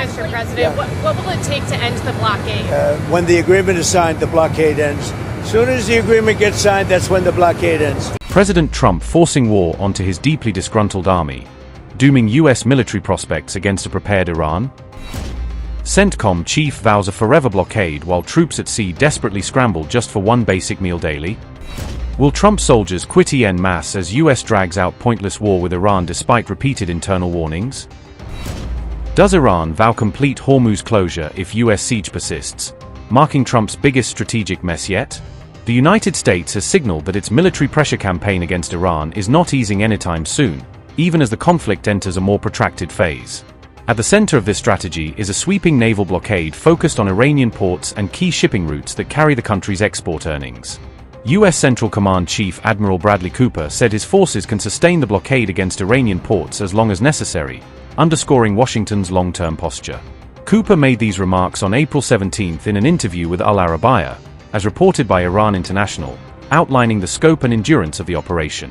Mr. President. What will it take to end the blockade? When the agreement is signed, the blockade ends. As soon as the agreement gets signed, that's when the blockade ends. President Trump forcing war onto his deeply disgruntled army, dooming U.S. military prospects against a prepared Iran. CENTCOM chief vows a forever blockade while troops at sea desperately scramble just for one basic meal daily. Will Trump soldiers quit en masse as U.S. drags out pointless war with Iran despite repeated internal warnings? Does Iran vow complete Hormuz closure if U.S. siege persists, marking Trump's biggest strategic mess yet? The United States has signaled that its military pressure campaign against Iran is not easing anytime soon, even as the conflict enters a more protracted phase. At the center of this strategy is a sweeping naval blockade focused on Iranian ports and key shipping routes that carry the country's export earnings. U.S. Central Command Chief Admiral Bradley Cooper said his forces can sustain the blockade against Iranian ports as long as necessary, underscoring Washington's long-term posture. Cooper made these remarks on April 17 in an interview with Al Arabiya, as reported by Iran International, outlining the scope and endurance of the operation.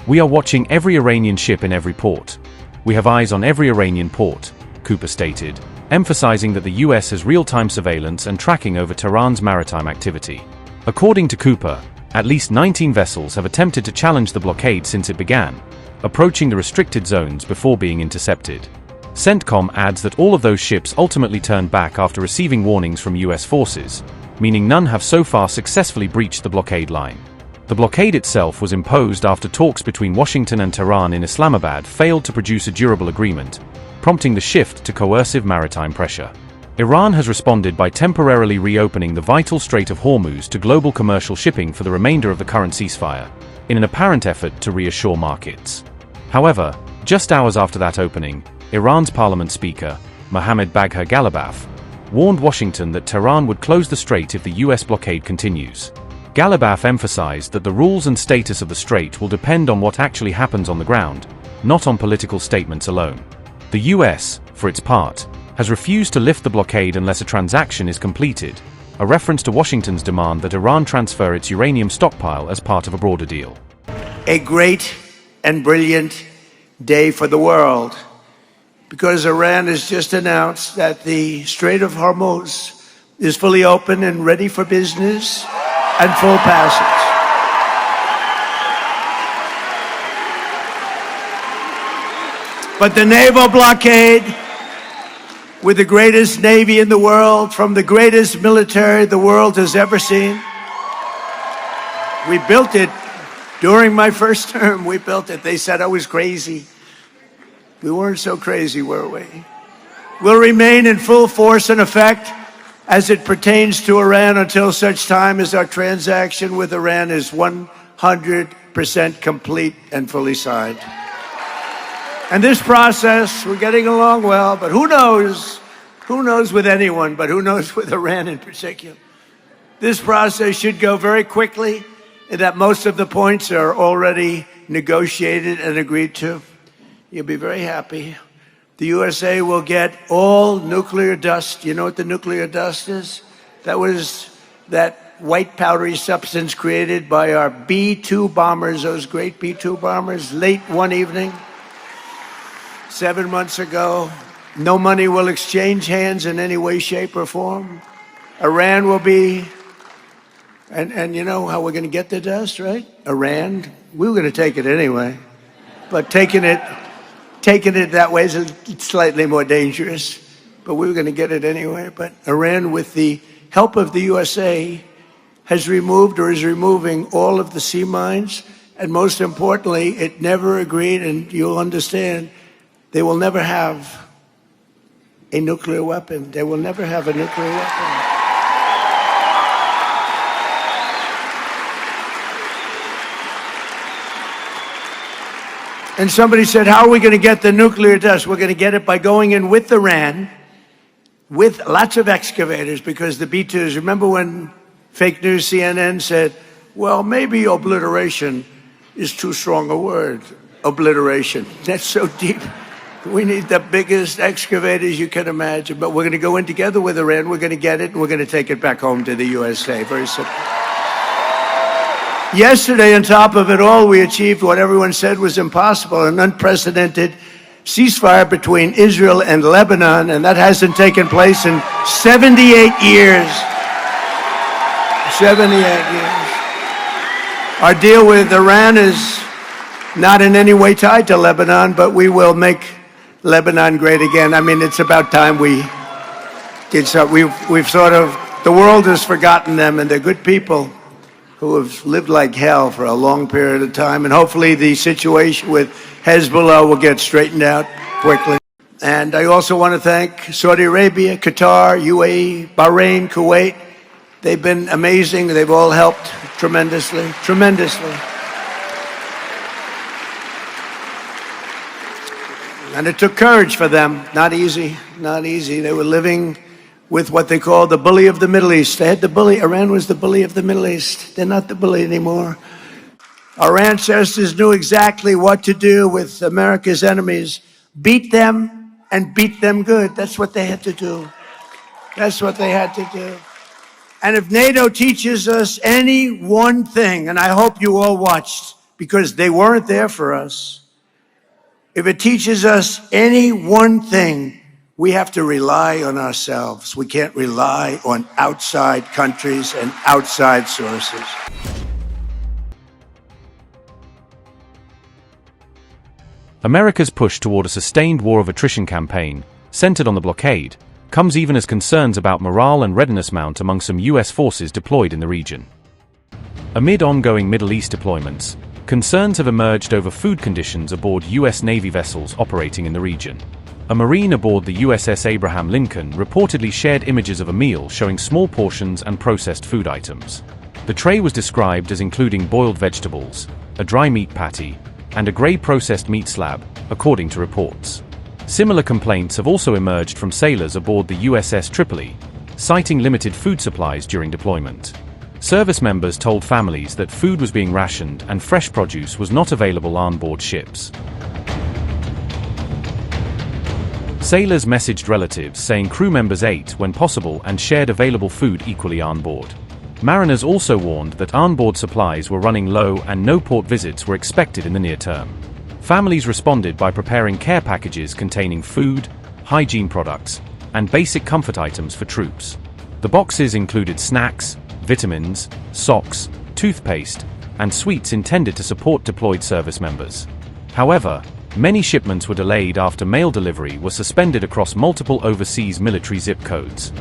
"We are watching every Iranian ship in every port. We have eyes on every Iranian port," Cooper stated, emphasizing that the U.S. has real-time surveillance and tracking over Tehran's maritime activity. According to Cooper, at least 19 vessels have attempted to challenge the blockade since it began, approaching the restricted zones before being intercepted. CENTCOM adds that all of those ships ultimately turned back after receiving warnings from U.S. forces, meaning none have so far successfully breached the blockade line. The blockade itself was imposed after talks between Washington and Tehran in Islamabad failed to produce a durable agreement, prompting the shift to coercive maritime pressure. Iran has responded by temporarily reopening the vital Strait of Hormuz to global commercial shipping for the remainder of the current ceasefire, in an apparent effort to reassure markets. However, just hours after that opening, Iran's parliament speaker, Mohammad Bagher Ghalibaf, warned Washington that Tehran would close the strait if the U.S. blockade continues. Ghalibaf emphasized that the rules and status of the strait will depend on what actually happens on the ground, not on political statements alone. The U.S., for its part, has refused to lift the blockade unless a transaction is completed, a reference to Washington's demand that Iran transfer its uranium stockpile as part of a broader deal. A great and brilliant day for the world, because Iran has just announced that the Strait of Hormuz is fully open and ready for business and full passage. But the naval blockade, with the greatest navy in the world, from the greatest military the world has ever seen. We built it during my first term. We built it. They said I was crazy. We weren't so crazy, were we? Will remain in full force and effect as it pertains to Iran until such time as our transaction with Iran is 100% complete and fully signed. And this process, we're getting along well, but who knows with anyone, but who knows with Iran in particular. This process should go very quickly, and that most of the points are already negotiated and agreed to. You'll be very happy. The USA will get all nuclear dust. You know what the nuclear dust is? That was that white powdery substance created by our B-2 bombers, those great B-2 bombers, late one evening. 7 months ago. No money will exchange hands in any way, shape, or form. Iran will be, and you know how we're going to get the dust, right? Iran, we were going to take it anyway. But taking it that way is slightly more dangerous. But we were going to get it anyway. But Iran, with the help of the USA, has removed or is removing all of the sea mines. And most importantly, it never agreed, and you'll understand, they will never have a nuclear weapon. They will never have a nuclear weapon. And somebody said, how are we going to get the nuclear dust? We're going to get it by going in with Iran, with lots of excavators, because the B-2s, remember when fake news CNN said, well, maybe obliteration is too strong a word. Obliteration. That's so deep. We need the biggest excavators you can imagine, but we're going to go in together with Iran. We're going to get it, and we're going to take it back home to the USA. Very simple. Yesterday, on top of it all, we achieved what everyone said was impossible, an unprecedented ceasefire between Israel and Lebanon, and that hasn't taken place in 78 years. 78 years. Our deal with Iran is not in any way tied to Lebanon, but we will make Lebanon great again. I mean, it's about time we've sort of, the world has forgotten them, and they're good people who have lived like hell for a long period of time, and hopefully the situation with Hezbollah will get straightened out quickly. And I also want to thank Saudi Arabia, Qatar, UAE, Bahrain, Kuwait. They've been amazing. They've all helped tremendously. And it took courage for them. Not easy. They were living with what they call the bully of the Middle East. They had the bully. Iran was the bully of the Middle East. They're not the bully anymore. Our ancestors knew exactly what to do with America's enemies. Beat them and beat them good. That's what they had to do. And if NATO teaches us any one thing, and I hope you all watched, because they weren't there for us, if it teaches us any one thing, we have to rely on ourselves. We can't rely on outside countries and outside sources. America's push toward a sustained war of attrition campaign, centered on the blockade, comes even as concerns about morale and readiness mount among some U.S. forces deployed in the region. Amid ongoing Middle East deployments, concerns have emerged over food conditions aboard U.S. Navy vessels operating in the region. A Marine aboard the USS Abraham Lincoln reportedly shared images of a meal showing small portions and processed food items. The tray was described as including boiled vegetables, a dry meat patty, and a grey processed meat slab, according to reports. Similar complaints have also emerged from sailors aboard the USS Tripoli, citing limited food supplies during deployment. Service members told families that food was being rationed and fresh produce was not available on board ships. Sailors messaged relatives saying crew members ate when possible and shared available food equally on board. Mariners also warned that onboard supplies were running low and no port visits were expected in the near term. Families responded by preparing care packages containing food, hygiene products, and basic comfort items for troops. The boxes included snacks, vitamins, socks, toothpaste, and sweets intended to support deployed service members. However, many shipments were delayed after mail delivery was suspended across multiple overseas military zip codes.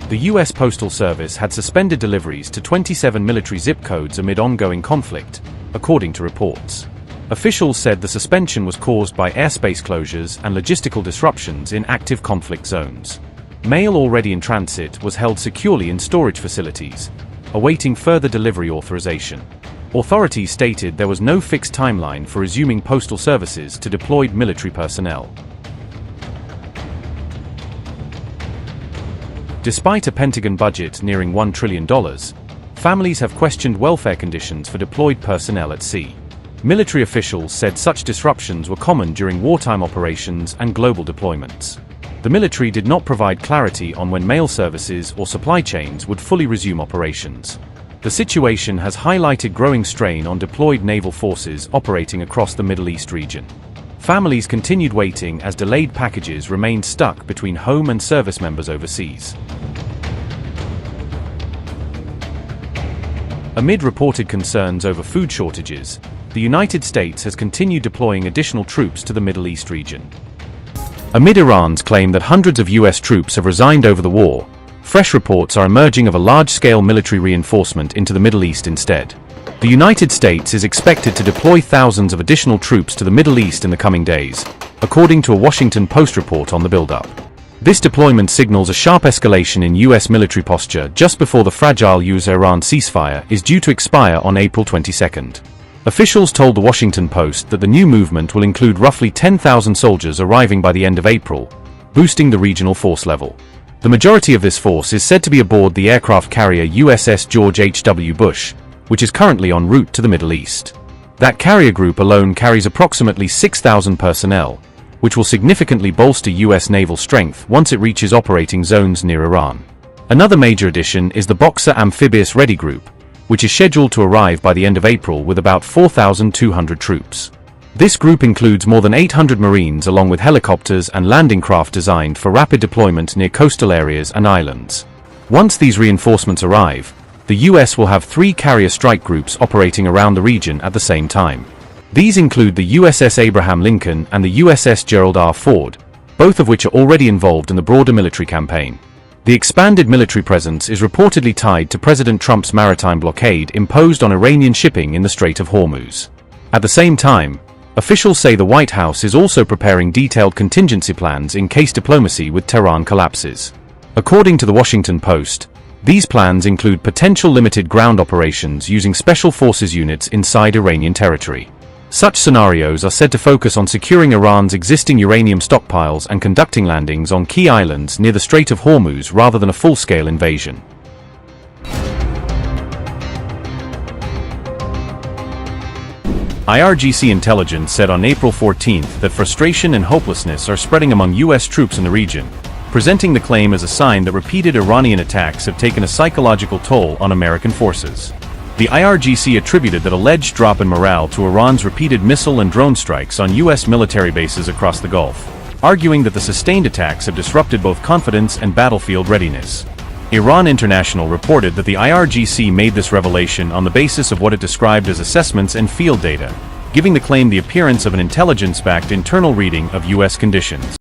The U.S. Postal Service had suspended deliveries to 27 military zip codes amid ongoing conflict, according to reports. Officials said the suspension was caused by airspace closures and logistical disruptions in active conflict zones. Mail already in transit was held securely in storage facilities, awaiting further delivery authorization. Authorities stated there was no fixed timeline for resuming postal services to deployed military personnel. Despite a Pentagon budget nearing $1 trillion, families have questioned welfare conditions for deployed personnel at sea. Military officials said such disruptions were common during wartime operations and global deployments. The military did not provide clarity on when mail services or supply chains would fully resume operations. The situation has highlighted growing strain on deployed naval forces operating across the Middle East region. Families continued waiting as delayed packages remained stuck between home and service members overseas. Amid reported concerns over food shortages, the United States has continued deploying additional troops to the Middle East region. Amid Iran's claim that hundreds of U.S. troops have resigned over the war, fresh reports are emerging of a large-scale military reinforcement into the Middle East instead. The United States is expected to deploy thousands of additional troops to the Middle East in the coming days, according to a Washington Post report on the buildup. This deployment signals a sharp escalation in U.S. military posture just before the fragile US-Iran ceasefire is due to expire on April 22. Officials told the Washington Post that the new movement will include roughly 10,000 soldiers arriving by the end of April, boosting the regional force level. The majority of this force is said to be aboard the aircraft carrier USS George H.W. Bush, which is currently en route to the Middle East. That carrier group alone carries approximately 6,000 personnel, which will significantly bolster U.S. naval strength once it reaches operating zones near Iran. Another major addition is the Boxer Amphibious Ready Group, which is scheduled to arrive by the end of April with about 4,200 troops. This group includes more than 800 Marines along with helicopters and landing craft designed for rapid deployment near coastal areas and islands. Once these reinforcements arrive, the US will have 3 carrier strike groups operating around the region at the same time. These include the USS Abraham Lincoln and the USS Gerald R. Ford, both of which are already involved in the broader military campaign. The expanded military presence is reportedly tied to President Trump's maritime blockade imposed on Iranian shipping in the Strait of Hormuz. At the same time, officials say the White House is also preparing detailed contingency plans in case diplomacy with Tehran collapses. According to the Washington Post, these plans include potential limited ground operations using special forces units inside Iranian territory. Such scenarios are said to focus on securing Iran's existing uranium stockpiles and conducting landings on key islands near the Strait of Hormuz rather than a full-scale invasion. IRGC intelligence said on April 14th that frustration and hopelessness are spreading among U.S. troops in the region, presenting the claim as a sign that repeated Iranian attacks have taken a psychological toll on American forces. The IRGC attributed that alleged drop in morale to Iran's repeated missile and drone strikes on U.S. military bases across the Gulf, arguing that the sustained attacks have disrupted both confidence and battlefield readiness. Iran International reported that the IRGC made this revelation on the basis of what it described as assessments and field data, giving the claim the appearance of an intelligence-backed internal reading of U.S. conditions.